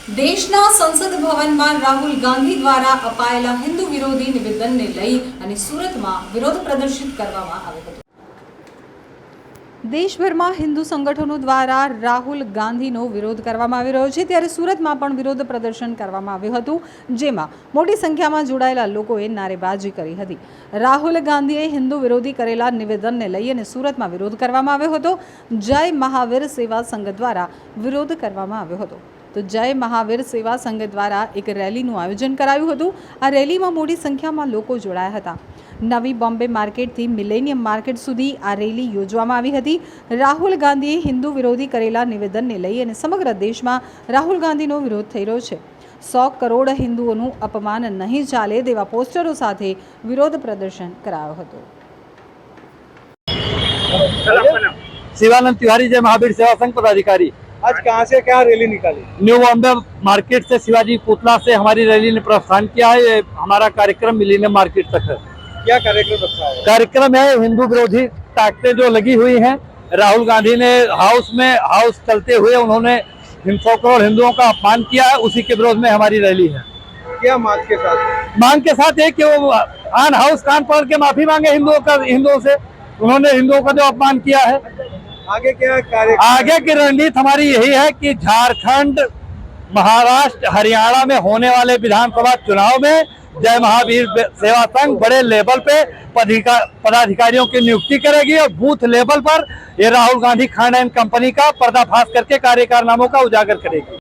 દેશના સંસદ ભવનમાં રાહુલ ગાંધી દ્વારા અપાયેલા હિન્દુ વિરોધી નિવેદનને લઈ અને સુરતમાં વિરોધ પ્રદર્શિત કરવામાં આવ્યો હતો। દેશભરમાં હિન્દુ સંગઠનો દ્વારા રાહુલ ગાંધીનો વિરોધ કરવામાં આવી રહ્યો છે, ત્યારે સુરતમાં પણ વિરોધ પ્રદર્શન કરવામાં આવ્યું હતું, જેમાં મોટી સંખ્યામાં જોડાયેલા લોકોએ નારેબાજી કરી હતી। રાહુલ ગાંધીએ હિન્દુ વિરોધી કરેલા નિવેદનને લઈ અને સુરતમાં વિરોધ કરવામાં આવ્યો હતો। જય મહાવીર સેવા સંઘ દ્વારા વિરોધ કરવામાં આવ્યો હતો। તો જય મહાવીર સેવા સંઘ દ્વારા એક રેલીનું આયોજન કરાયું હતું। આ રેલીમાં મોટી સંખ્યામાં લોકો જોડાયા હતા। નવી બોમ્બે માર્કેટથી મિલેનિયમ માર્કેટ સુધી આ રેલી યોજવામાં આવી હતી। રાહુલ ગાંધીએ હિન્દુ વિરોધી કરેલા નિવેદનને લઈ અને સમગ્ર દેશમાં રાહુલ ગાંધીનો વિરોધ થઈ રહ્યો છે। 100 કરોડ હિન્દુઓનું અપમાન નહીં ચાલે તેવા પોસ્ટરો સાથે વિરોધ પ્રદર્શન કરાયો હતો। शिवानंद तिवारी, जय महावीर सेवा संघ पदाधिकारी। आज कहाँ से क्या रैली निकाली? न्यू बॉम्बे मार्केट से शिवाजी पुतला से हमारी रैली ने प्रस्थान किया है। ये हमारा कार्यक्रम मिलेनियम मार्केट तक है। क्या कार्यक्रम रखा है? कार्यक्रम है हिंदू विरोधी ताकतें जो लगी हुई हैं। राहुल गांधी ने हाउस चलते हुए उन्होंने 100 करोड़ हिंदुओं का अपमान किया है, उसी के विरोध में हमारी रैली है। क्या मांग के साथ? मांग के साथ है कि वो आन हाउस कान पकड़ के माफी मांगे हिंदुओं से। उन्होंने हिंदुओं का जो अपमान किया है। आगे क्या कार्य? आगे की रणनीति हमारी यही है कि झारखंड, महाराष्ट्र, हरियाणा में होने वाले विधानसभा चुनाव में जय महावीर सेवा संघ बड़े लेवल पे पदाधिकारियों की नियुक्ति करेगी और बूथ लेवल पर ये राहुल गांधी खान एंड कंपनी का पर्दाफाश करके कार्यकारनामों का उजागर करेगी।